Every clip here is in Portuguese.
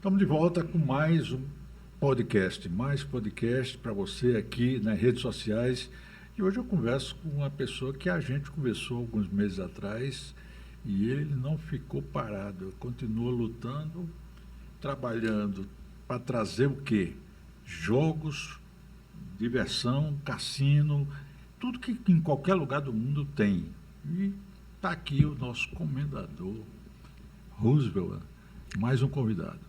Estamos de volta com mais um mais podcast para você aqui nas redes sociais. E hoje eu converso com uma pessoa que a gente conversou alguns meses atrás e ele não ficou parado, continua lutando, trabalhando para trazer o quê? Jogos, diversão, cassino, tudo que em qualquer lugar do mundo tem. E está aqui o nosso comendador, Roosevelt, mais um convidado.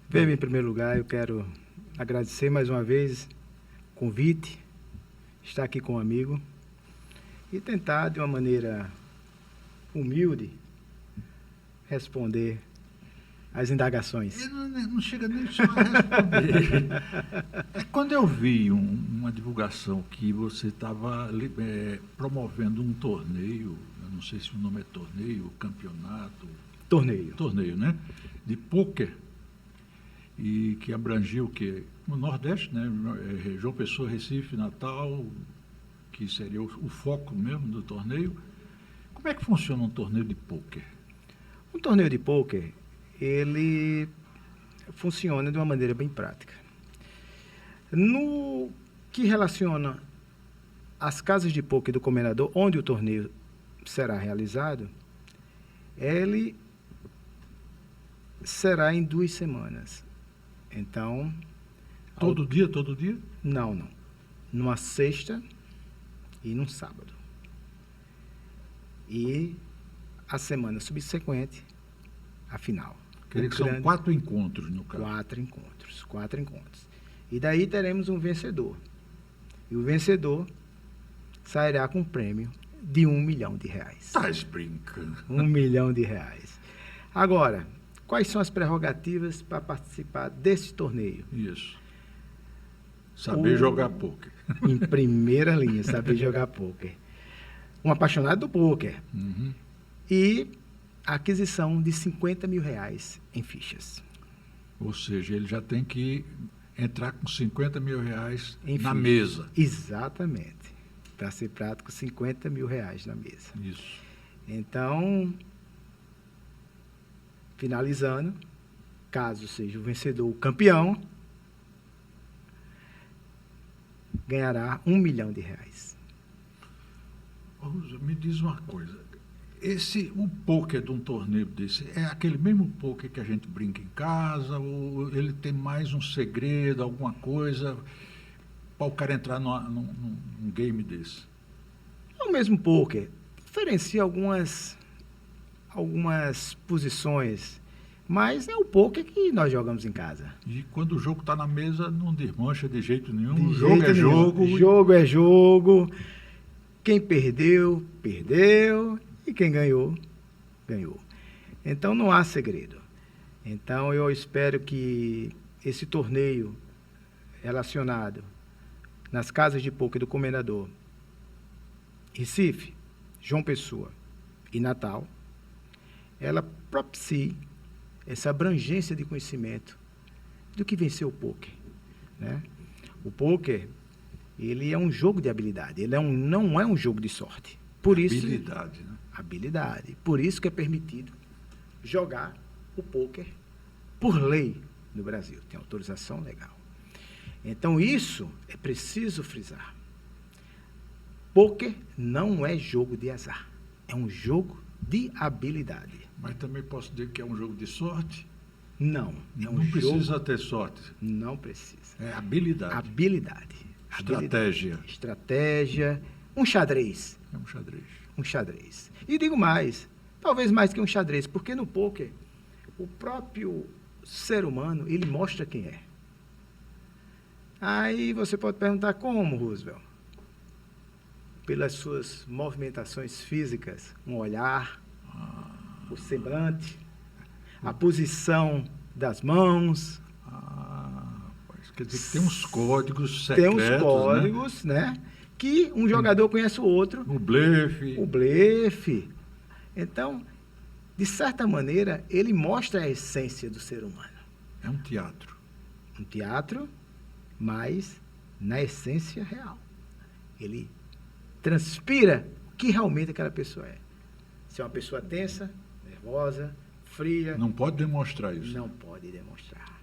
Bem, em primeiro lugar, eu quero agradecer mais uma vez o convite, estar aqui com um amigo e tentar, de uma maneira humilde, responder às indagações. Ele não chega nem só a responder. Quando eu vi uma divulgação que você estava promovendo um torneio, eu não sei se o nome é torneio, campeonato... Torneio, né? De pôquer, e que abrangiu o quê? O Nordeste, né? João Pessoa, Recife, Natal, que seria o foco mesmo do torneio. Como é que funciona um torneio de pôquer? Um torneio de pôquer, ele funciona de uma maneira bem prática. No que relaciona as casas de pôquer do Comendador, onde o torneio será realizado, ele será em 2 semanas. Então... Todo dia? Não. Numa sexta e num sábado. E a semana subsequente, a final. São 4 encontros, no caso. 4 encontros. E daí teremos um vencedor. E o vencedor sairá com um prêmio de R$1 milhão. Estás brincando. R$1 milhão. Agora, quais são as prerrogativas para participar desse torneio? Isso. Saber jogar pôquer. Em primeira linha, saber jogar pôquer. Um apaixonado do pôquer. Uhum. E a aquisição de R$50 mil em fichas. Ou seja, ele já tem que entrar com R$50 mil na fichas. mesa. Exatamente. Para ser prático, R$50 mil na mesa. Isso. Então, finalizando, caso seja o vencedor o campeão, ganhará R$1 milhão. Me diz uma coisa, o pôquer de um torneio desse, é aquele mesmo pôquer que a gente brinca em casa, ou ele tem mais um segredo, alguma coisa, para o cara entrar num game desse? É o mesmo pôquer, diferencia algumas posições, mas é o pôquer que nós jogamos em casa. E quando o jogo está na mesa, não desmancha de jeito nenhum. Jogo é jogo. Jogo é jogo. Quem perdeu, perdeu. E quem ganhou, ganhou. Então não há segredo. Então eu espero que esse torneio relacionado nas casas de pôquer do Comendador, Recife, João Pessoa e Natal, ela propicie essa abrangência de conhecimento do que vencer o pôquer, né? O pôquer, ele é um jogo de habilidade, ele não é um jogo de sorte. Por isso, habilidade, né? Habilidade. Por isso que é permitido jogar o pôquer por lei no Brasil. Tem autorização legal. Então, isso é preciso frisar. Pôquer não é jogo de azar. É um jogo de habilidade. Mas também posso dizer que é um jogo de sorte? Não. Não precisa ter sorte. Não precisa. É habilidade. Habilidade. Estratégia. Um xadrez. É um xadrez. Um xadrez. E digo mais, talvez mais que um xadrez, porque no pôquer, o próprio ser humano, ele mostra quem é. Aí você pode perguntar como, Roosevelt? Pelas suas movimentações físicas, um olhar, o semblante, a posição das mãos. Quer dizer que tem uns códigos secretos, tem uns códigos, né? Que um jogador conhece o outro. O blefe. O blefe. Então, de certa maneira, ele mostra a essência do ser humano. É um teatro. Um teatro, mas na essência real. Ele transpira o que realmente aquela pessoa é. Se é uma pessoa tensa, nervosa, fria. Não pode demonstrar isso. Não pode demonstrar.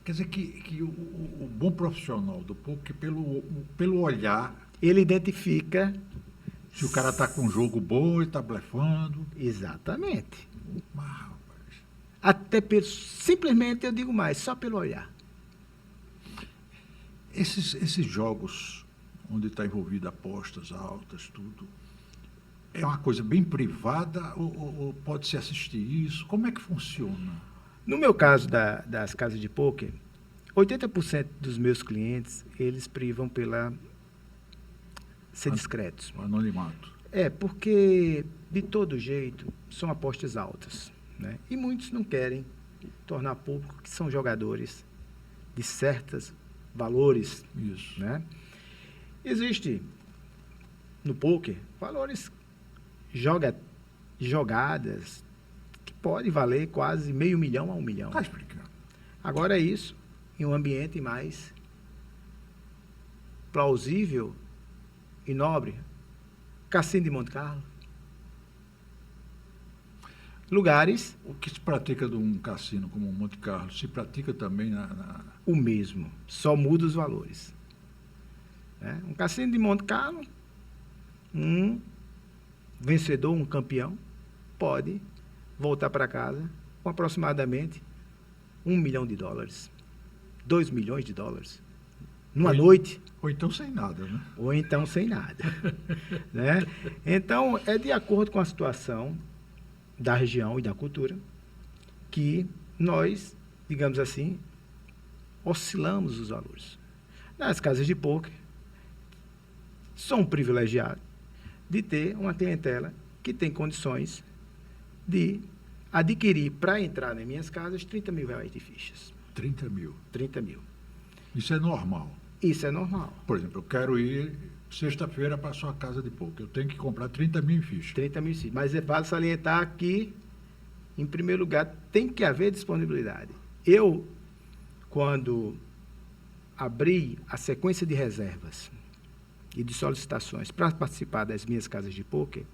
Quer dizer que o bom profissional do poker, pelo olhar, ele identifica se o cara está com um jogo bom e está blefando. Exatamente. Mas, rapaz, Até simplesmente, eu digo mais, só pelo olhar. esses jogos onde está envolvido apostas altas, tudo, é uma coisa bem privada ou pode-se assistir isso? Como é que funciona? No meu caso das casas de pôquer, 80% dos meus clientes, eles privam pela ser discretos. O anonimato. Porque, de todo jeito, são apostas altas, né? E muitos não querem tornar público que são jogadores de certos valores. Isso. Né? Existe, no pôquer, valores jogadas que pode valer quase R$500 mil a R$1 milhão. Está explicando. Agora é isso em um ambiente mais plausível e nobre. Cassino de Monte Carlo. Lugares... O que se pratica de um cassino como o Monte Carlo, se pratica também o mesmo, só muda os valores. Né? Um cassino de Monte Carlo, um vencedor, um campeão, pode voltar para casa com aproximadamente $1 milhão, $2 milhões, numa noite. Ou então sem nada, né? Ou então sem nada. Né? Então, é de acordo com a situação da região e da cultura que nós, digamos assim, oscilamos os valores. Nas casas de pôquer, sou um privilegiado de ter uma clientela que tem condições de adquirir, para entrar nas minhas casas, R$30 mil de fichas. 30 mil. 30 mil. Isso é normal. Isso é normal. Por exemplo, eu quero ir sexta-feira para a sua casa de pôquer. Eu tenho que comprar 30 mil em ficha. 30 mil sim. Mas vale salientar que, em primeiro lugar, tem que haver disponibilidade. Eu, quando abri a sequência de reservas e de solicitações para participar das minhas casas de pôquer,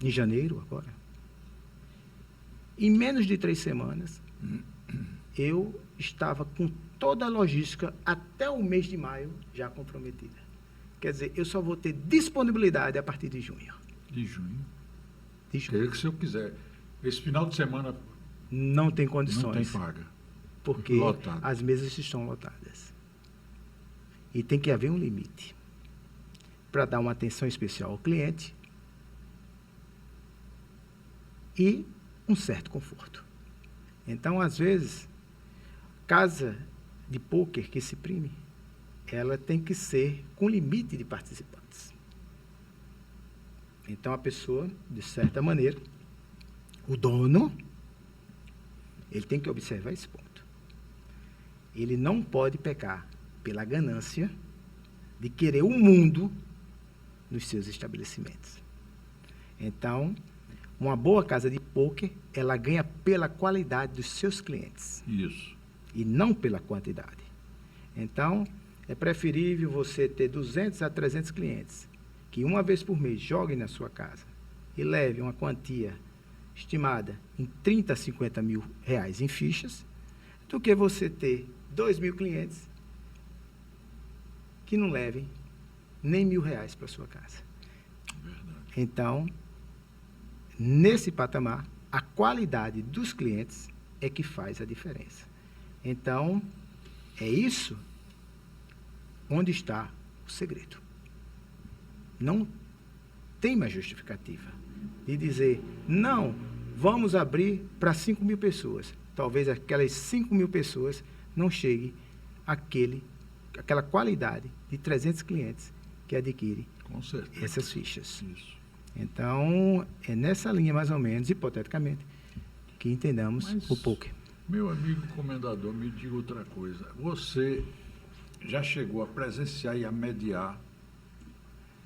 em janeiro agora, em menos de 3 semanas, eu estava com toda a logística até o mês de maio já comprometida. Quer dizer, eu só vou ter disponibilidade a partir de junho. De junho. De junho. Quer dizer que se eu quiser, esse final de semana não tem condições. não tem vaga. Porque Lotado. as mesas estão lotadas. E tem que haver um limite para dar uma atenção especial ao cliente e um certo conforto. Então, às vezes, casa de pôquer que se prime, ela tem que ser com limite de participantes. Então, a pessoa, de certa maneira, o dono, ele tem que observar esse ponto. Ele não pode pecar pela ganância de querer o mundo nos seus estabelecimentos. Então, uma boa casa de pôquer, ela ganha pela qualidade dos seus clientes. Isso. E não pela quantidade. Então, é preferível você ter 200 a 300 clientes que uma vez por mês joguem na sua casa e levem uma quantia estimada em 30 a 50 mil reais em fichas, do que você ter 2 mil clientes que não levem nem R$1.000 para sua casa. Verdade. Então, nesse patamar, a qualidade dos clientes é que faz a diferença. Então, é isso onde está o segredo. Não tem mais justificativa de dizer, não, vamos abrir para 5 mil pessoas. Talvez aquelas 5 mil pessoas não cheguem àquela qualidade de 300 clientes que adquirem Com certeza. essas fichas. Isso. Então, é nessa linha, mais ou menos, hipoteticamente, que entendamos Mas, o pôquer. meu amigo comendador, me diga outra coisa. Você já chegou a presenciar e a mediar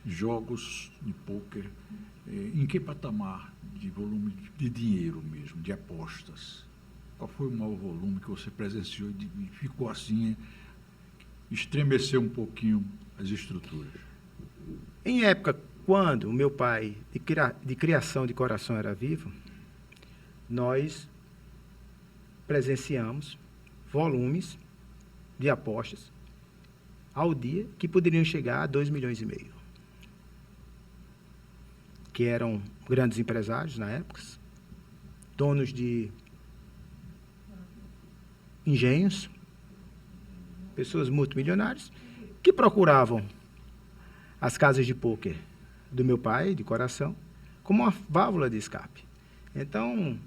jogos de pôquer em que patamar de volume de dinheiro mesmo, de apostas? Qual foi o maior volume que você presenciou e ficou assim, estremeceu um pouquinho as estruturas? Em época, quando o meu pai, de criação de coração, era vivo, nós presenciamos volumes de apostas ao dia que poderiam chegar a 2,5 milhões, que eram grandes empresários na época, donos de engenhos, pessoas multimilionárias, que procuravam as casas de pôquer do meu pai, de coração, como uma válvula de escape. Então,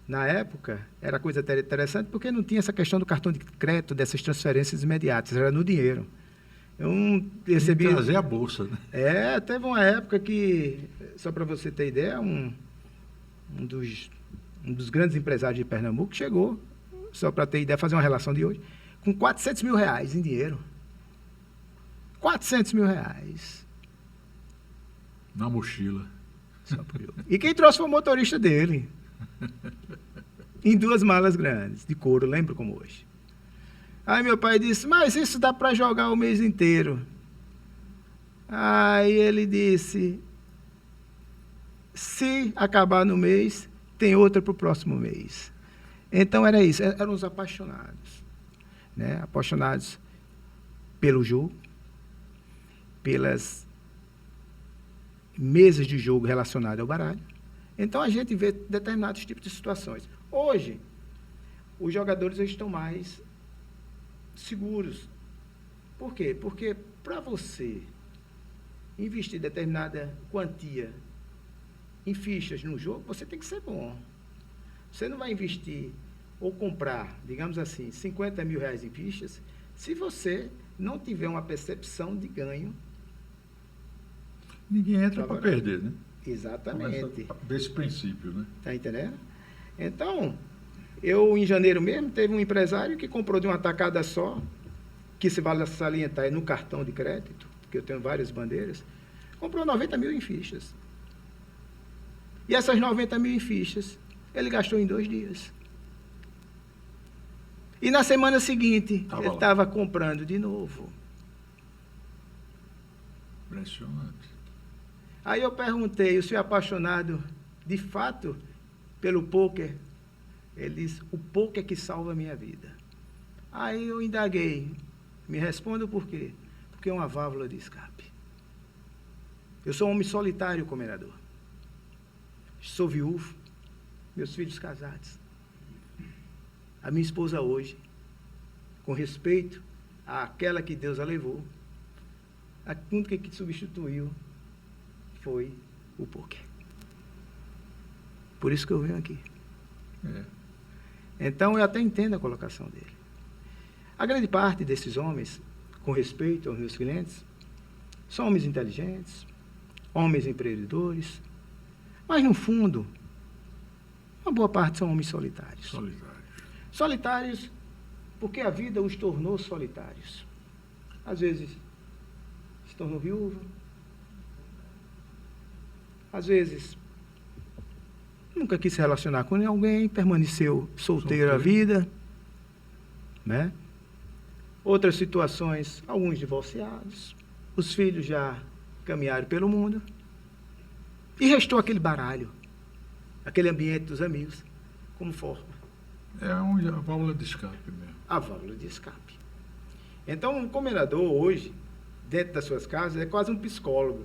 na época, era coisa interessante porque não tinha essa questão do cartão de crédito, dessas transferências imediatas, era no dinheiro. Eu recebi... trazer a bolsa, né? Teve uma época que, só para você ter ideia, um dos grandes empresários de Pernambuco chegou, só para ter ideia, fazer uma relação de hoje, com R$400 mil em dinheiro. R$400 mil. Na mochila. E quem trouxe foi o motorista dele. Em 2 malas grandes, de couro, lembro como hoje. Aí meu pai disse, mas isso dá para jogar o mês inteiro. Aí ele disse, se acabar no mês, tem outra para o próximo mês. Então era isso, eram os apaixonados. Né? Apaixonados pelo jogo, pelas mesas de jogo relacionadas ao baralho. Então a gente vê determinados tipos de situações. Hoje, os jogadores estão mais seguros. Por quê? Porque para você investir determinada quantia em fichas no jogo, você tem que ser bom. Você não vai investir ou comprar, digamos assim, R$50 mil em fichas, se você não tiver uma percepção de ganho. Ninguém entra para perder, né? Exatamente. Desse princípio, né? Está entendendo? Então, eu, em janeiro mesmo, teve um empresário que comprou de uma tacada só, que se vale salientar é no cartão de crédito, porque eu tenho várias bandeiras, comprou 90 mil em fichas. E essas 90 mil em fichas, ele gastou em 2 dias. E na semana seguinte, ele estava comprando de novo. Impressionante. Aí eu perguntei, o senhor é apaixonado de fato pelo pôquer? Ele disse, o pôquer é que salva a minha vida. Aí eu indaguei, me responda por quê? Porque é uma válvula de escape. Eu sou um homem solitário, comendador. Sou viúvo, meus filhos casados. A minha esposa hoje, com respeito àquela que Deus a levou, a única que substituiu foi o pôquer. Por isso que eu venho aqui. Então, eu até entendo a colocação dele. A grande parte desses homens, com respeito aos meus clientes, são homens inteligentes, homens empreendedores, mas, no fundo, uma boa parte são homens solitários. Solitários porque a vida os tornou solitários. Às vezes, se tornou viúvo. Às vezes, nunca quis se relacionar com alguém, permaneceu solteiro a vida. Né? Outras situações, alguns divorciados. Os filhos já caminharam pelo mundo. E restou aquele baralho, aquele ambiente dos amigos, como forma. É a válvula de escape mesmo. A válvula de escape. Então, um comendador hoje, dentro das suas casas, é quase um psicólogo.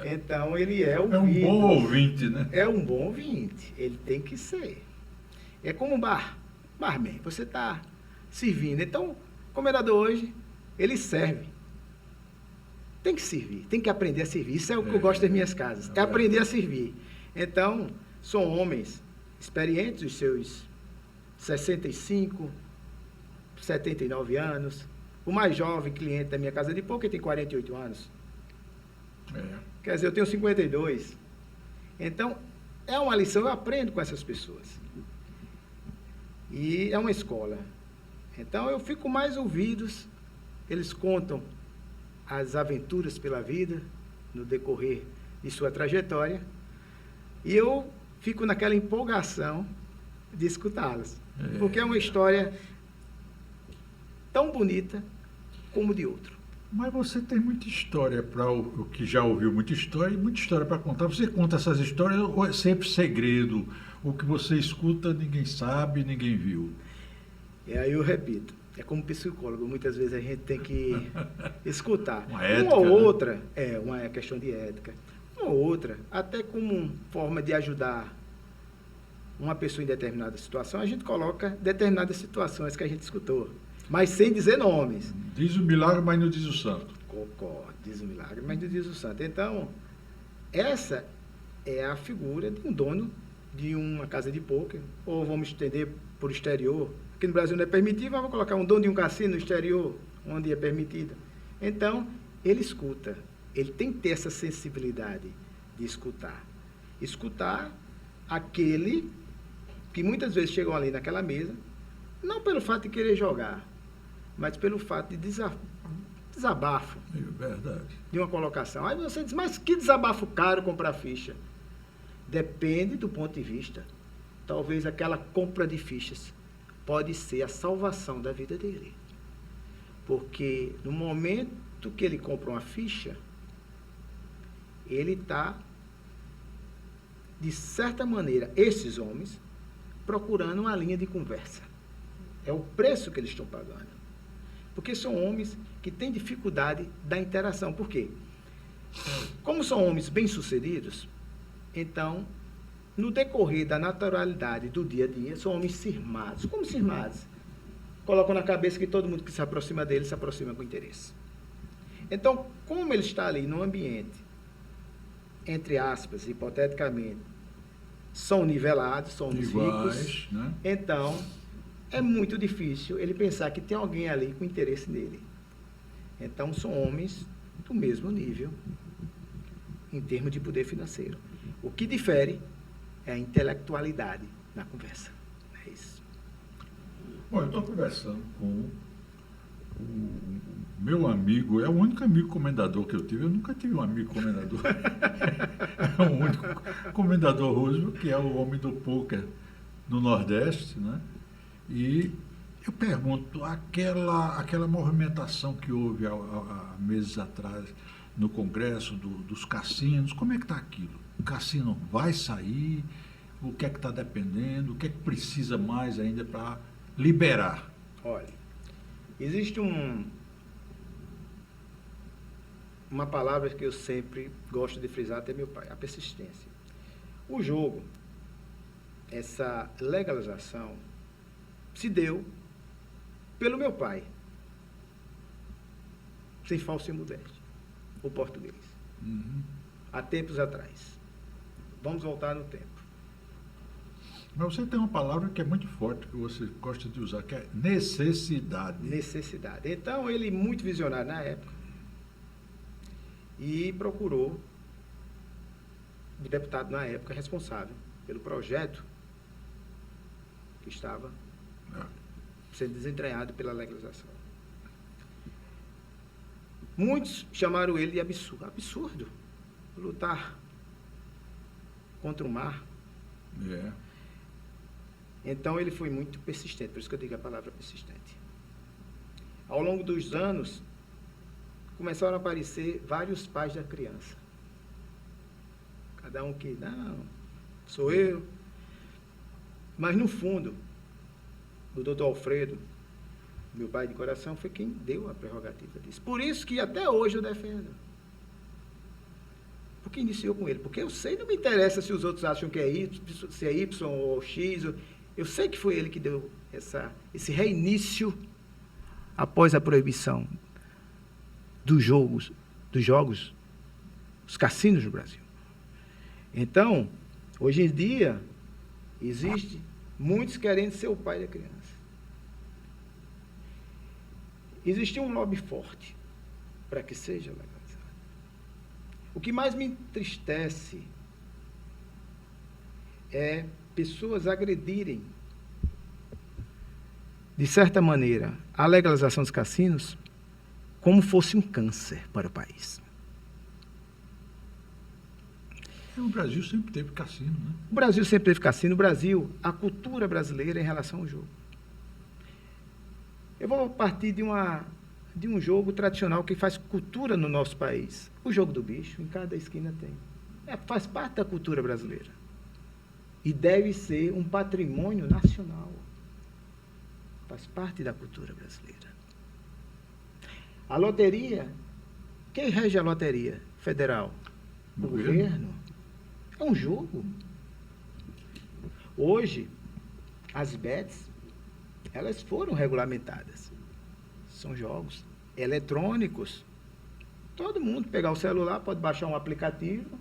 Então, ele é ouvido. É um bom ouvinte, né? É um bom ouvinte. Ele tem que ser. É como um barman. Você está servindo. Então, o comendador hoje, ele serve. Tem que servir, tem que aprender a servir. Isso é o que eu gosto das minhas casas. É aprender a servir. Então, são homens experientes, os seus 65, 79 anos. O mais jovem cliente da minha casa de pôquer tem 48 anos. Quer dizer, eu tenho 52. Então, é uma lição, eu aprendo com essas pessoas. E é uma escola. Então, eu fico mais ouvidos, eles contam as aventuras pela vida, no decorrer de sua trajetória, e eu fico naquela empolgação de escutá-las. Porque é uma história tão bonita como de outro. Mas você tem muita história para o que já ouviu muita história e muita história para contar. Você conta essas histórias ou é sempre segredo? O que você escuta ninguém sabe, ninguém viu. E aí eu repito, é como psicólogo, muitas vezes a gente tem que escutar. Uma ética, Uma ou né? outra, é uma questão de ética, uma ou outra, até como forma de ajudar uma pessoa em determinada situação, a gente coloca determinadas situações que a gente escutou, mas sem dizer nomes. Diz o milagre, mas não diz o santo. Concordo, diz o milagre, mas não diz o santo. Então, essa é a figura de um dono de uma casa de pôquer, ou vamos estender por exterior. Aqui no Brasil não é permitido, vamos colocar um dono de um cassino no exterior, onde é permitida. Então, ele escuta, ele tem que ter essa sensibilidade de escutar. Escutar aquele que muitas vezes chegam ali naquela mesa, não pelo fato de querer jogar, mas pelo fato de desabafo É verdade. de uma colocação. Aí você diz, mas que desabafo caro comprar ficha? Depende do ponto de vista. Talvez aquela compra de fichas pode ser a salvação da vida dele. Porque no momento que ele compra uma ficha, ele está, de certa maneira, esses homens, procurando uma linha de conversa. É o preço que eles estão pagando. Porque são homens que têm dificuldade da interação. Por quê? Como são homens bem-sucedidos, então, no decorrer da naturalidade do dia a dia, são homens cismados. Como cismados? Colocam na cabeça que todo mundo que se aproxima dele se aproxima com interesse. Então, como ele está ali num ambiente, entre aspas, hipoteticamente, são nivelados, são homens Iguais, ricos, né? então é muito difícil ele pensar que tem alguém ali com interesse nele. Então, são homens do mesmo nível em termos de poder financeiro. O que difere é a intelectualidade na conversa. É isso. Bom, eu estou conversando com o meu amigo, é o único amigo comendador que eu tive. Eu nunca tive um amigo comendador. É o único comendador Roosevelt, que é o homem do pôquer no Nordeste, né? E eu pergunto, aquela movimentação que houve há meses atrás no Congresso dos cassinos, como é que está aquilo? O cassino vai sair? O que é que está dependendo? O que é que precisa mais ainda para liberar? Olha, existe uma palavra que eu sempre gosto de frisar, até meu pai, a persistência. O jogo, essa legalização, se deu pelo meu pai, sem falsa modéstia, o português, há tempos atrás. Vamos voltar no tempo. Mas você tem uma palavra que é muito forte, que você gosta de usar, que é necessidade. Necessidade. Então, ele, muito visionário na época, e procurou o deputado na época responsável pelo projeto que estava sendo desentranhado pela legalização. Muitos chamaram ele de absurdo. Absurdo. Lutar contra o mar. É. Então ele foi muito persistente, por isso que eu digo a palavra persistente. Ao longo dos anos, começaram a aparecer vários pais da criança. Cada um que, não, sou eu. Mas no fundo, o doutor Alfredo, meu pai de coração, foi quem deu a prerrogativa disso. Por isso que até hoje eu defendo. Porque iniciou com ele. Porque eu sei, não me interessa se os outros acham que é Y, se é Y ou X. Eu sei que foi ele que deu esse reinício após a proibição dos jogos, os cassinos no Brasil. Então, hoje em dia, existe muitos querendo ser o pai da criança. Existe um lobby forte para que seja legalizado. O que mais me entristece é pessoas agredirem, de certa maneira, a legalização dos cassinos como fosse um câncer para o país. O Brasil sempre teve cassino, né? O Brasil sempre teve cassino. O Brasil, a cultura brasileira em relação ao jogo. Eu vou partir de uma de um jogo tradicional que faz cultura no nosso país. O jogo do bicho, em cada esquina tem. Faz parte da cultura brasileira. E deve ser um patrimônio nacional. Faz parte da cultura brasileira. A loteria, quem rege a loteria federal? O governo. É um jogo. Hoje, as bets, elas foram regulamentadas. São jogos eletrônicos. Todo mundo pegar o celular, pode baixar um aplicativo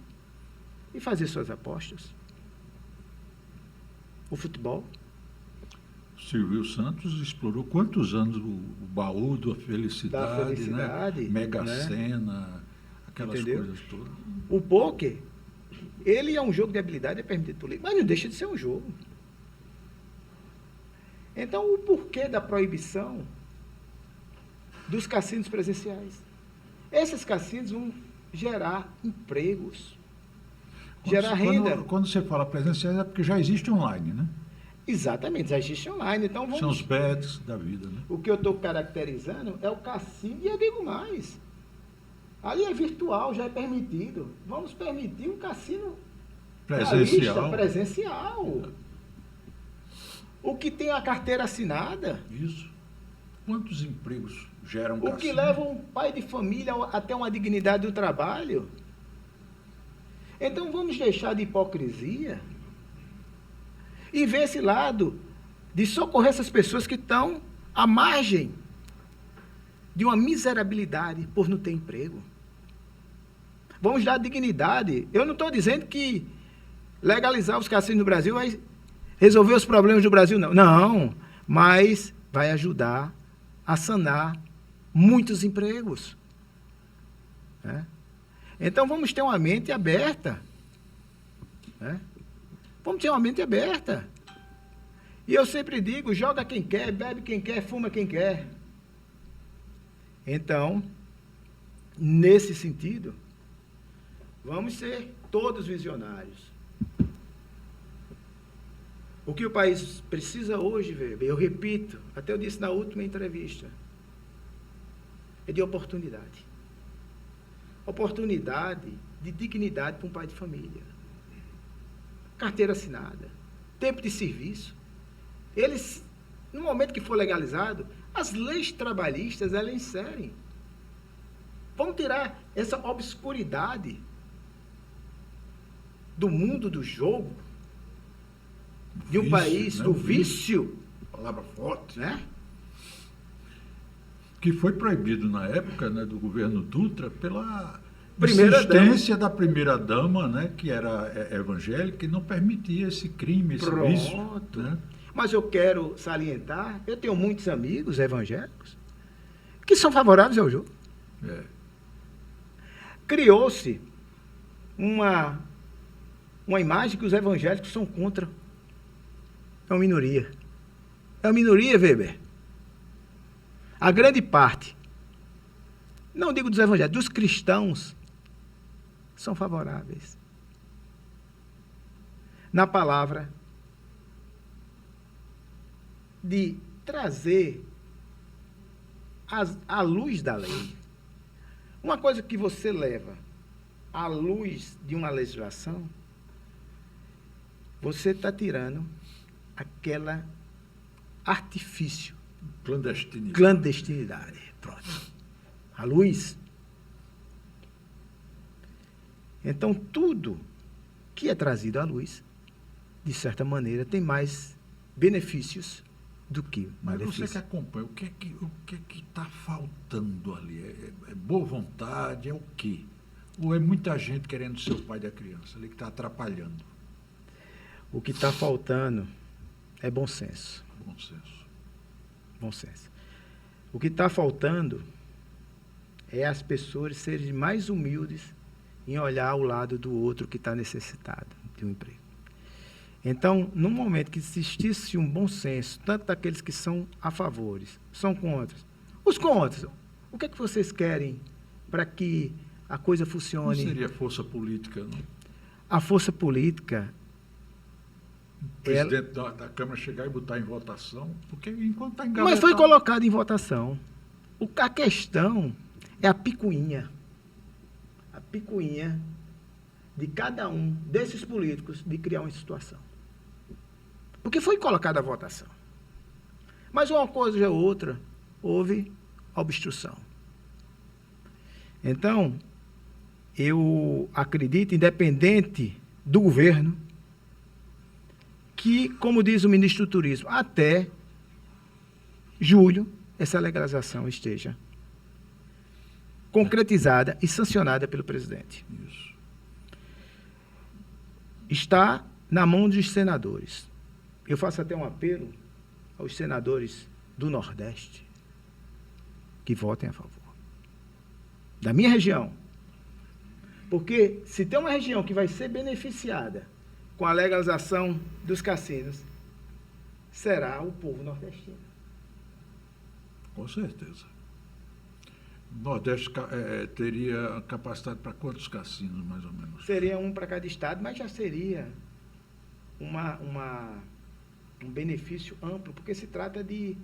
e fazer suas apostas. O futebol. Silvio Santos explorou quantos anos o baú da felicidade, né? Mega Sena, aquelas coisas todas. O pôquer, ele é um jogo de habilidade, é permitido por lei, mas não deixa de ser um jogo. Então, o porquê da proibição dos cassinos presenciais? Esses cassinos vão gerar empregos, gerar renda. Quando você fala presenciais, é porque já existe online, né? Exatamente, já existe online. Então, vamos... São os bets da vida, né? O que eu estou caracterizando é o cassino, e eu digo mais. Ali é virtual, já é permitido. Vamos permitir um cassino presencial. O que tem a carteira assinada. Isso. Quantos empregos geram cassino? O que leva um pai de família até uma dignidade do trabalho. Então vamos deixar de hipocrisia e ver esse lado de socorrer essas pessoas que estão à margem de uma miserabilidade por não ter emprego. Vamos dar dignidade. Eu não estou dizendo que legalizar os cassinos no Brasil vai resolver os problemas do Brasil, não. Não, mas vai ajudar a sanar muitos empregos. Né? Então, vamos ter uma mente aberta. Né? Vamos ter uma mente aberta. E eu sempre digo, joga quem quer, bebe quem quer, fuma quem quer. Então, nesse sentido, vamos ser todos visionários. O que o país precisa hoje, Weber, eu repito, até eu disse na última entrevista, é de oportunidade. Oportunidade de dignidade para um pai de família. Carteira assinada, tempo de serviço. Eles, no momento que for legalizado, as leis trabalhistas, elas inserem. Vamos tirar essa obscuridade do mundo do jogo, de um país, do vício. Palavra forte. Né? Que foi proibido na época, né, do governo Dutra pela insistência da primeira-dama, né, que era evangélica e não permitia esse crime, esse vício. Né? Mas eu quero salientar, eu tenho muitos amigos evangélicos que são favoráveis ao jogo. Criou-se uma imagem que os evangélicos são contra. É uma minoria. É uma minoria, Weber. A grande parte, não digo dos evangélicos, dos cristãos, são favoráveis. Na palavra de trazer a luz da lei. Uma coisa que você leva à luz de uma legislação, você está tirando aquela artifício. Clandestinidade. Pronto. A luz. Então, tudo que é trazido à luz, de certa maneira, tem mais benefícios do que malefícios. Mas você que acompanha, o que é que está faltando ali? É boa vontade? É o quê? Ou é muita gente querendo ser o pai da criança ali que está atrapalhando? O que está faltando é bom senso. Bom senso. Bom senso. O que está faltando é as pessoas serem mais humildes em olhar ao lado do outro que está necessitado de um emprego. Então, no momento que existisse um bom senso, tanto daqueles que são a favores, são contras. Os contras, o que é que vocês querem para que a coisa funcione? Não seria força política, não? A força política... O presidente da Câmara chegar e botar em votação, porque enquanto está engavetado... Mas foi colocado em votação. A questão é a picuinha. A picuinha de cada um desses políticos de criar uma situação. Porque foi colocada a votação. Mas uma coisa ou outra, houve obstrução. Então, eu acredito, independente do governo, que, como diz o ministro do Turismo, até julho, essa legalização esteja concretizada e sancionada pelo presidente. Isso. Está na mão dos senadores. Eu faço até um apelo aos senadores do Nordeste que votem a favor. Da minha região. Porque se tem uma região que vai ser beneficiada com a legalização dos cassinos, será o povo nordestino. Com certeza. O Nordeste teria capacidade para quantos cassinos, mais ou menos? Seria um para cada estado, mas já seria um benefício amplo, porque se trata de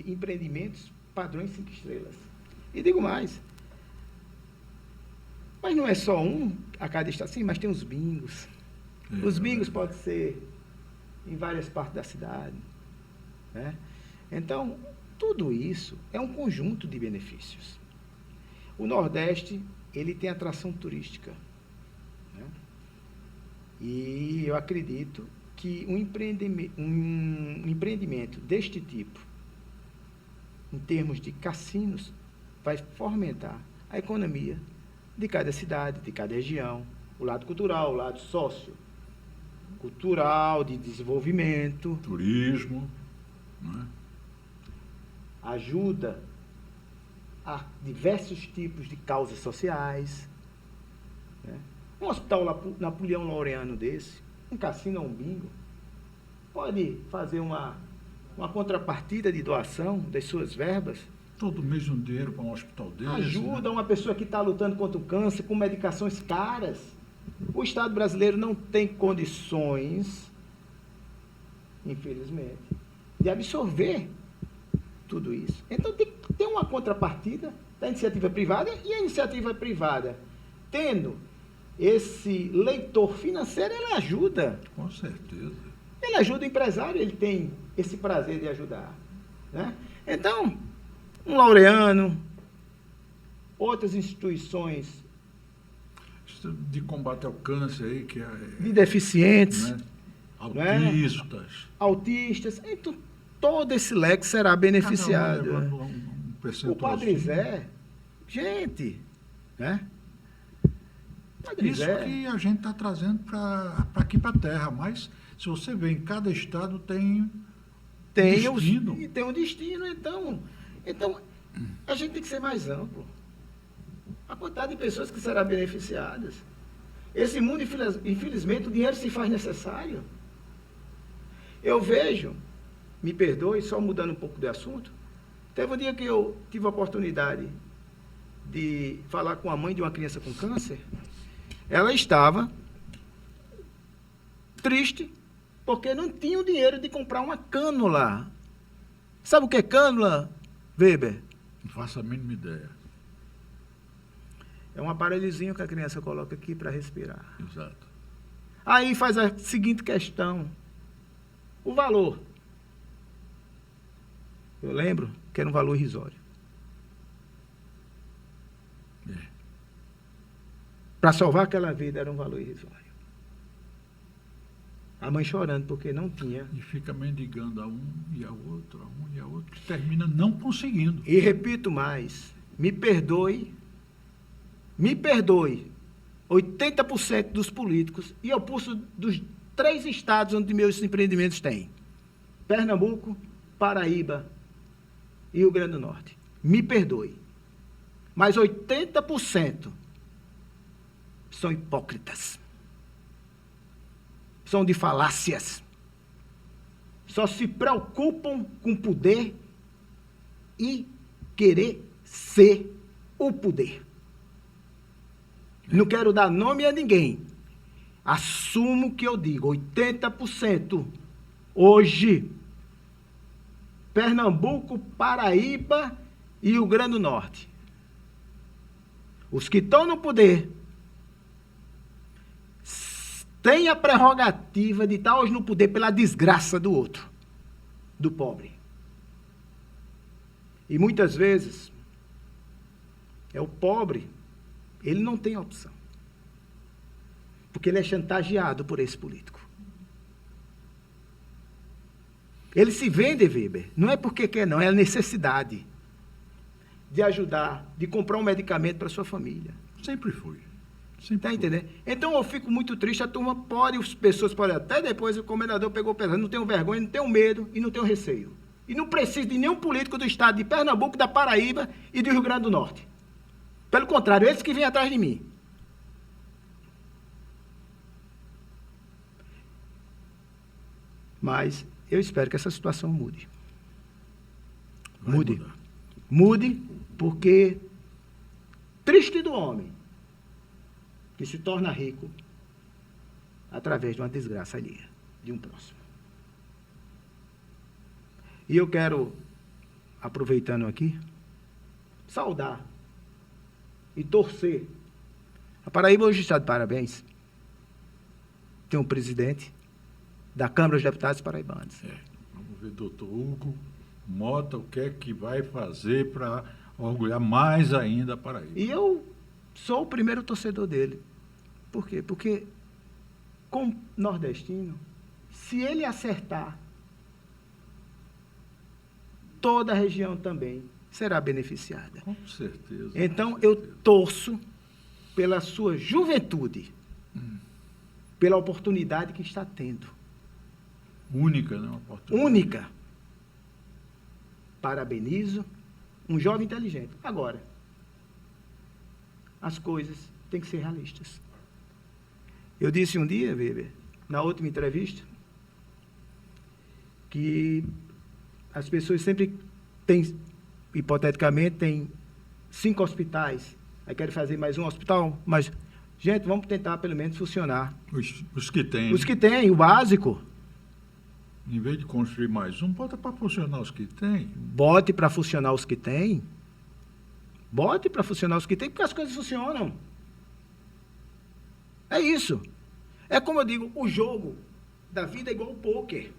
empreendimentos padrões 5 estrelas. E digo mais, mas não é só um a cada estado, sim, mas tem os bingos. Os bingos podem ser em várias partes da cidade, né? Então, tudo isso é um conjunto de benefícios. O Nordeste, ele tem atração turística, né? E eu acredito que um empreendimento deste tipo, em termos de cassinos, vai fomentar a economia de cada cidade, de cada região, o lado cultural, o lado sociocultural, de desenvolvimento. Turismo, né? Ajuda a diversos tipos de causas sociais, né? Um hospital Napoleão Laureano desse, um cassino ou um bingo, pode fazer uma contrapartida de doação das suas verbas. Todo mês um dinheiro para um hospital desse. Ajuda, né? Uma pessoa que está lutando contra o câncer com medicações caras. O Estado brasileiro não tem condições, infelizmente, de absorver tudo isso. Então tem que ter uma contrapartida da iniciativa privada, e a iniciativa privada, tendo esse leitor financeiro, ela ajuda. Com certeza. Ele ajuda o empresário, ele tem esse prazer de ajudar, né? Então, um Laureano, outras instituições de combate ao câncer aí, que é... de deficientes, né? Autistas. Né? Autistas, então todo esse leque será beneficiado. Cada um levando um percentual. O Padre Zé, gente, né? Padre Isso Zé, que a gente está trazendo para aqui para a Terra, mas se você vê, em cada estado tem destino. Tem um destino, então a gente tem que ser mais amplo. A quantidade de pessoas que serão beneficiadas. Esse mundo, infelizmente, o dinheiro se faz necessário. Eu vejo, me perdoe, só mudando um pouco de assunto, teve um dia que eu tive a oportunidade de falar com a mãe de uma criança com câncer. Ela estava triste porque não tinha o dinheiro de comprar uma cânula. Sabe o que é cânula, Weber? Não faço a mínima ideia. É um aparelhozinho que a criança coloca aqui para respirar. Exato. Aí faz a seguinte questão. O valor. Eu lembro que era um valor irrisório. Para salvar aquela vida era um valor irrisório. A mãe chorando porque não tinha. E fica mendigando a um e a outro, a um e a outro, que termina não conseguindo. E repito mais, me perdoe, 80% dos políticos, e eu puxo dos 3 estados onde meus empreendimentos têm: Pernambuco, Paraíba e Rio Grande do Norte. Me perdoe, mas 80% são hipócritas. São de falácias. Só se preocupam com poder e querer ser o poder. Não quero dar nome a ninguém. Assumo que eu digo, 80% hoje, Pernambuco, Paraíba e Rio Grande do Norte. Os que estão no poder têm a prerrogativa de estar hoje no poder pela desgraça do outro, do pobre. E muitas vezes, é o pobre, ele não tem opção. Porque ele é chantageado por esse político. Ele se vende, Weber, não é porque quer não, é a necessidade de ajudar, de comprar um medicamento para sua família. Sempre fui. Está entendendo? Então eu fico muito triste, a turma pode, as pessoas podem, até depois o comendador pegou pesado, não tenho vergonha, não tenho medo e não tenho receio. E não preciso de nenhum político do estado de Pernambuco, da Paraíba e do Rio Grande do Norte. Pelo contrário, eles que vêm atrás de mim. Mas eu espero que essa situação mude. Mude. Mude, porque triste do homem que se torna rico através de uma desgraça alheia, de um próximo. E eu quero, aproveitando aqui, saudar e torcer. A Paraíba hoje está de parabéns. Tem um presidente da Câmara dos Deputados paraibanos. Vamos ver, doutor Hugo Mota, o que é que vai fazer para orgulhar mais ainda a Paraíba. E eu sou o primeiro torcedor dele. Por quê? Porque, como nordestino, se ele acertar, toda a região também será beneficiada. Com certeza. Então, com certeza. eu torço pela sua juventude, pela oportunidade que está tendo. Única, né? Uma oportunidade. Única. Parabenizo um jovem inteligente. Agora, as coisas têm que ser realistas. Eu disse um dia, Weber, na última entrevista, que as pessoas sempre têm, hipoteticamente, têm 5 hospitais. Aí querem fazer mais um hospital, mas, gente, vamos tentar pelo menos funcionar. Os que têm. Os que têm, o básico. Em vez de construir mais um, bota para funcionar os que têm. Bote para funcionar os que têm. Bote para funcionar os que têm, porque as coisas funcionam. É isso. É como eu digo, o jogo da vida é igual ao pôquer.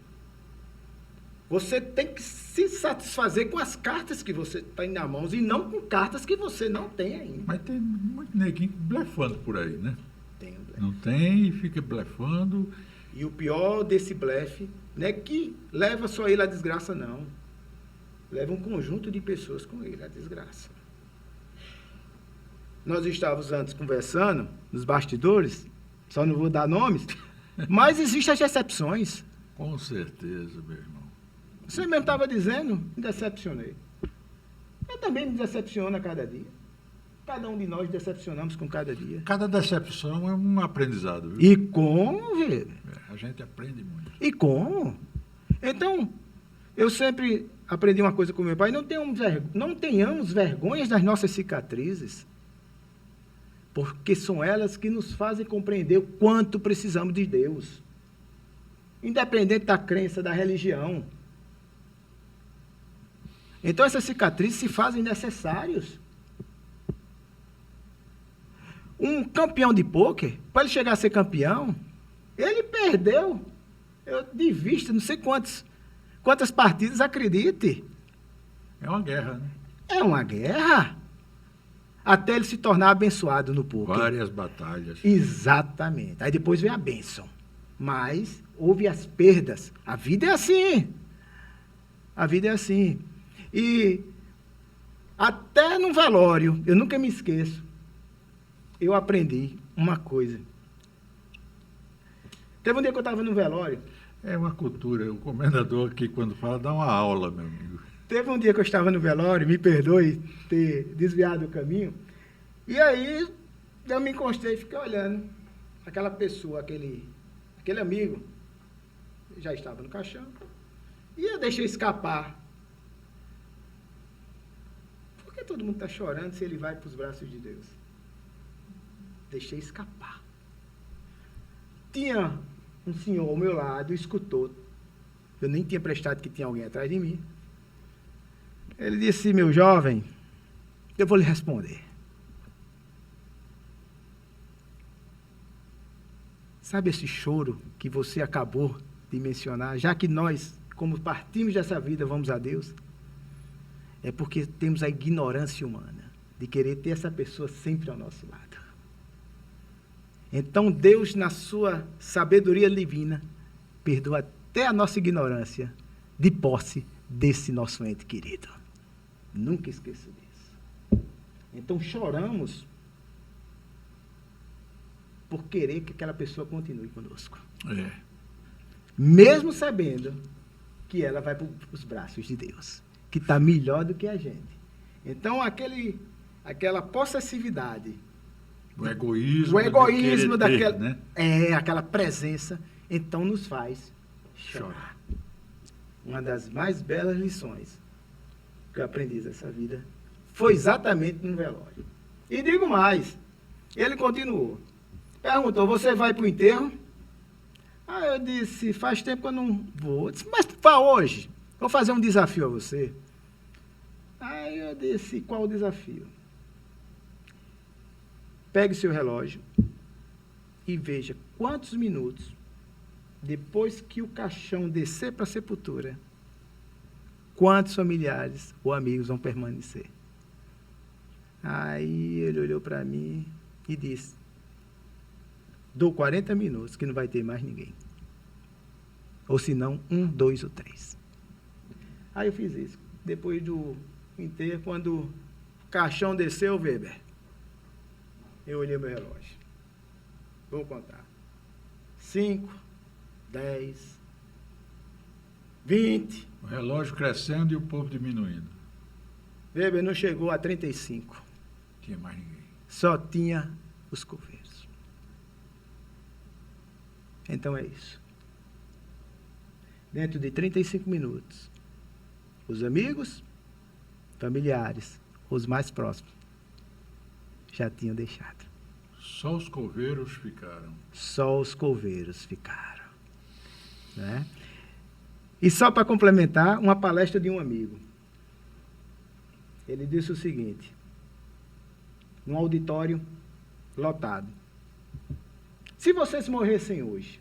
Você tem que se satisfazer com as cartas que você tem na mão e não com cartas que você não tem ainda. Mas tem muito neguinho blefando por aí, né? Tem um blefe. Não tem e fica blefando. E o pior desse blefe não é que leva só ele à desgraça, não. Leva um conjunto de pessoas com ele à desgraça. Nós estávamos antes conversando, nos bastidores, só não vou dar nomes, mas existem as decepções. Com certeza, meu irmão. Você mesmo estava dizendo, me decepcionei. Eu também me decepciono a cada dia. Cada um de nós decepcionamos com cada dia. Cada decepção é um aprendizado, viu? E como, velho? A gente aprende muito. E como? Então, eu sempre aprendi uma coisa com meu pai, não tenhamos vergonhas das nossas cicatrizes, porque são elas que nos fazem compreender o quanto precisamos de Deus, independente da crença, da religião. Então, essas cicatrizes se fazem necessárias. Um campeão de pôquer, para ele chegar a ser campeão, ele perdeu, de vista, não sei quantas partidas, acredite. É uma guerra, né? É uma guerra. Até ele se tornar abençoado no pôquer. Várias batalhas. Exatamente. Aí depois vem a bênção. Mas houve as perdas. A vida é assim. A vida é assim. E até no velório, eu nunca me esqueço, eu aprendi uma coisa. Teve um dia que eu estava no velório. É uma cultura. O comendador aqui, quando fala, dá uma aula, meu amigo. Teve um dia que eu estava no velório, me perdoe ter desviado o caminho, e aí eu me encostei e fiquei olhando aquela pessoa, aquele amigo, já estava no caixão, e eu deixei escapar. Por que todo mundo está chorando se ele vai para os braços de Deus? Deixei escapar. Tinha um senhor ao meu lado, escutou. Eu nem tinha prestado que tinha alguém atrás de mim. Ele disse, meu jovem, Eu vou lhe responder. Sabe esse choro que você acabou de mencionar, já que nós, como partimos dessa vida, vamos a Deus? É porque temos a ignorância humana de querer ter essa pessoa sempre ao nosso lado. Então Deus, na sua sabedoria divina, perdoa até a nossa ignorância de posse desse nosso ente querido. Nunca esqueça disso. Então choramos por querer que aquela pessoa continue conosco. Mesmo sabendo que ela vai para os braços de Deus, que está melhor do que a gente. Então aquela possessividade, o egoísmo daquela, ter, né? Aquela presença, então nos faz chorar. Uma das mais belas lições que eu aprendi dessa vida foi exatamente no velório. E digo mais, ele continuou. Perguntou, você vai para o enterro? Eu disse, faz tempo que eu não vou. Eu disse, mas vá hoje, vou fazer um desafio a você. Aí eu disse, qual o desafio? Pegue seu relógio e veja quantos minutos depois que o caixão descer para a sepultura, quantos familiares ou amigos vão permanecer. Aí ele olhou para mim e disse, dou 40 minutos que não vai ter mais ninguém. Ou se não, 1, 2 ou 3. Aí eu fiz isso. Depois do enterro, quando o caixão desceu, Weber, eu olhei meu relógio. Vou contar. 5, 10, 20. O relógio crescendo e o povo diminuindo. Weber não chegou a 35. Não tinha mais ninguém. Só tinha os coveiros. Então é isso. Dentro de 35 minutos, os amigos, familiares, os mais próximos, já tinham deixado. Só os coveiros ficaram. Só os coveiros ficaram. Né? E só para complementar, uma palestra de um amigo. Ele disse o seguinte, num auditório lotado. Se vocês morressem hoje,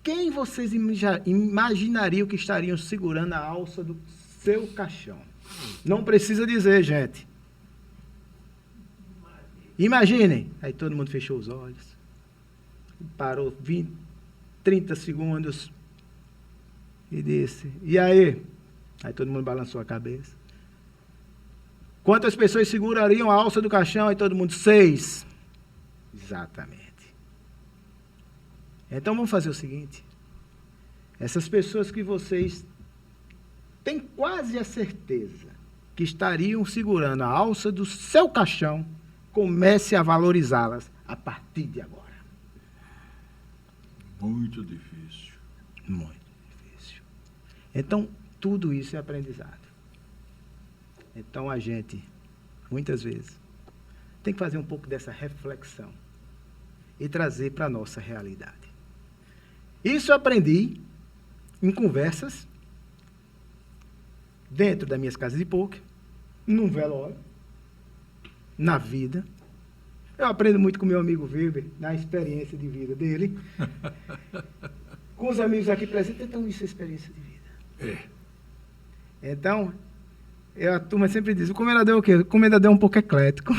quem vocês imaginariam que estariam segurando a alça do seu caixão? Não precisa dizer, gente. Imaginem. Aí todo mundo fechou os olhos. Parou 20, 30 segundos. E disse, e aí? Aí todo mundo balançou a cabeça. Quantas pessoas segurariam a alça do caixão? Aí todo mundo, 6. Exatamente. Então vamos fazer o seguinte. Essas pessoas que vocês têm quase a certeza que estariam segurando a alça do seu caixão, comece a valorizá-las a partir de agora. Muito difícil. Muito difícil. Então, tudo isso é aprendizado. Então, a gente, muitas vezes, tem que fazer um pouco dessa reflexão e trazer para a nossa realidade. Isso eu aprendi em conversas, dentro das minhas casas de poker, num velório, na vida. Eu aprendo muito com meu amigo Weber, na experiência de vida dele. Com os amigos aqui presentes, então isso é experiência de vida. Então, a turma sempre diz, o comendador é o quê? O comendador é um pouco eclético.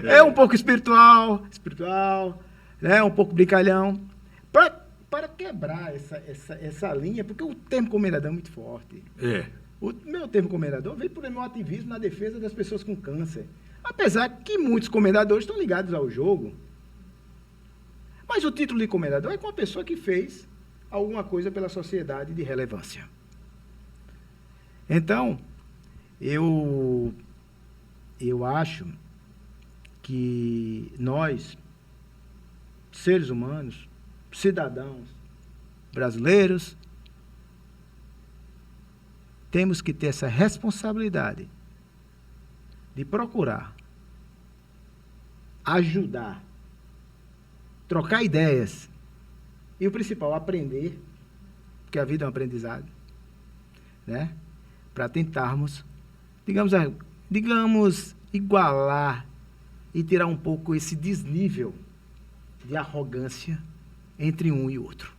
É um pouco espiritual, né? Um pouco brincalhão. Para quebrar essa linha, porque o termo comendador é muito forte. O meu termo comendador veio por meu ativismo na defesa das pessoas com câncer. Apesar que muitos comendadores estão ligados ao jogo. Mas o título de comendador é com uma pessoa que fez alguma coisa pela sociedade de relevância. Então, eu acho que nós, seres humanos, cidadãos brasileiros, temos que ter essa responsabilidade de procurar ajudar, trocar ideias E o principal, aprender, porque a vida é um aprendizado, né? Para tentarmos, digamos, igualar e tirar um pouco esse desnível de arrogância entre um e outro.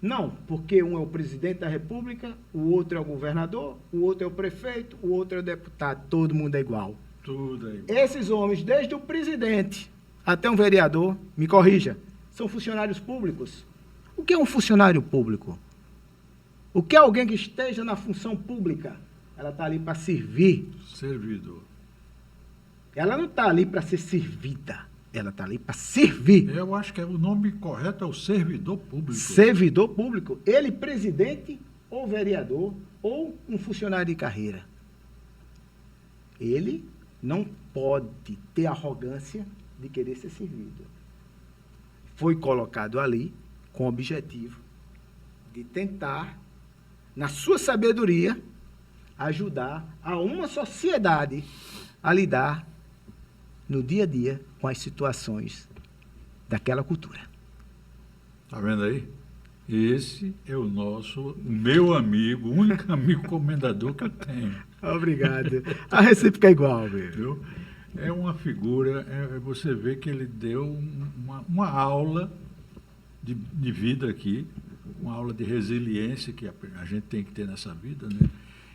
Não, porque um é o presidente da República, o outro é o governador, o outro é o prefeito, o outro é o deputado, todo mundo é igual. Tudo é igual. Esses homens, desde o presidente até um vereador, me corrija, são funcionários públicos. O que é um funcionário público? O que é alguém que esteja na função pública? Ela está ali para servir. Servidor. Ela não está ali para ser servida. Ela está ali para servir. Eu acho que o nome correto é o servidor público. Servidor público. Ele, presidente, ou vereador, ou um funcionário de carreira. Ele não pode ter arrogância de querer ser servido. Foi colocado ali com o objetivo de tentar, na sua sabedoria, ajudar a uma sociedade a lidar no dia a dia com as situações daquela cultura. Tá vendo aí? Esse é o meu amigo, o único amigo comendador que eu tenho. Obrigado. A recíproca é igual, meu. Viu? É uma figura, você vê que ele deu uma aula de vida aqui, uma aula de resiliência que a gente tem que ter nessa vida, né?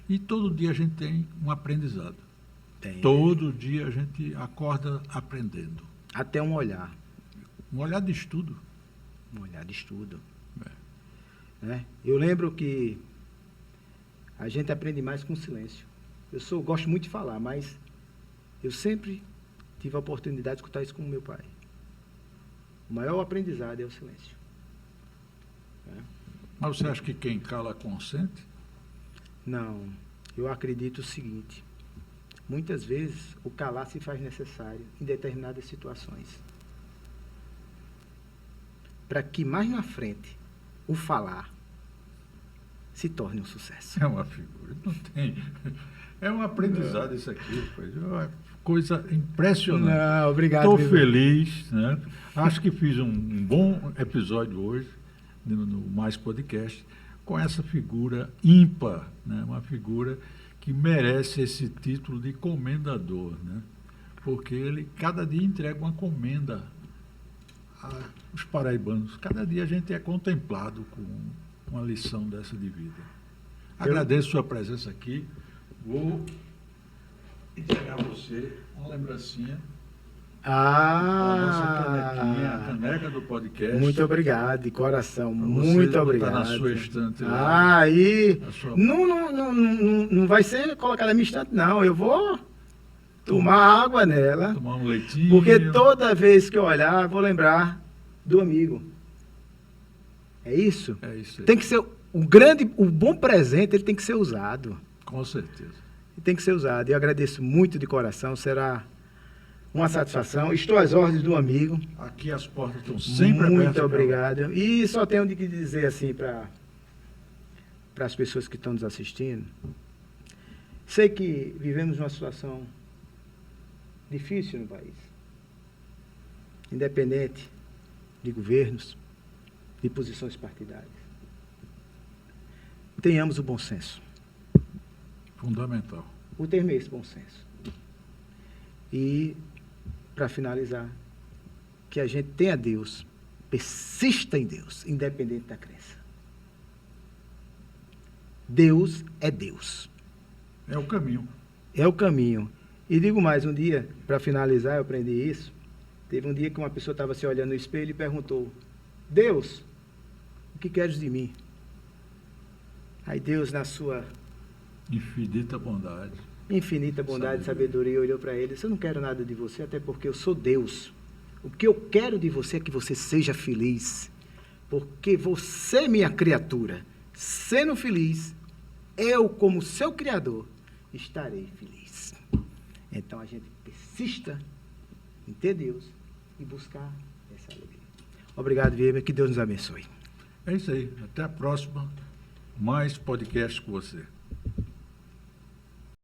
E todo dia a gente tem um aprendizado. Todo dia a gente acorda aprendendo. Até um olhar. Um olhar de estudo. Um olhar de estudo. Né? Eu lembro que a gente aprende mais com silêncio. Gosto muito de falar, mas eu sempre tive a oportunidade de escutar isso com o meu pai. O maior aprendizado é o silêncio. Mas você acha que quem cala consente? Não. Eu acredito o seguinte. Muitas vezes, o calar se faz necessário em determinadas situações. Para que mais na frente, o falar se torne um sucesso. É uma figura, não tem... É um aprendizado isso aqui, é uma coisa impressionante. Não, obrigado. Estou feliz, né? Acho que fiz um bom episódio hoje, no Mais Podcast, com essa figura ímpar, né? Uma figura que merece esse título de comendador, né? Porque ele cada dia entrega uma comenda aos paraibanos. Cada dia a gente é contemplado com uma lição dessa de vida. Agradeço sua presença aqui. Vou entregar a você uma lembrancinha. A nossa canequinha, a caneca do podcast. Muito obrigado, de coração. Muito obrigado. Está na sua estante lá. Aí. Não vai ser colocada na minha estante, não. Eu vou tomar água nela. Tomar um leitinho. Porque toda vez que eu olhar, eu vou lembrar do amigo. É isso? É isso aí. Tem que ser o bom presente, ele tem que ser usado. Com certeza. Tem que ser usado. Eu agradeço muito de coração. Será uma satisfação. Estou às ordens do amigo. Aqui as portas estão sempre abertas. Muito obrigado. E só tenho de dizer assim para as pessoas que estão nos assistindo. Sei que vivemos uma situação difícil no país. Independente de governos, de posições partidárias. Tenhamos o bom senso. Fundamental. O termo é esse, bom senso. E, para finalizar, que a gente tenha Deus, persista em Deus, independente da crença. Deus é Deus. É o caminho. É o caminho. E digo mais, um dia, para finalizar, eu aprendi isso. Teve um dia que uma pessoa estava se olhando no espelho e perguntou: Deus, o que queres de mim? Aí Deus, na sua infinita bondade e sabedoria, olhou para ele e disse: eu não quero nada de você, até porque eu sou Deus. O que eu quero de você é que você seja feliz. Porque você, minha criatura, sendo feliz, eu, como seu Criador, estarei feliz. Então a gente persista em ter Deus e buscar essa alegria. Obrigado, Weber, que Deus nos abençoe. É isso aí. Até a próxima. Mais podcast com você.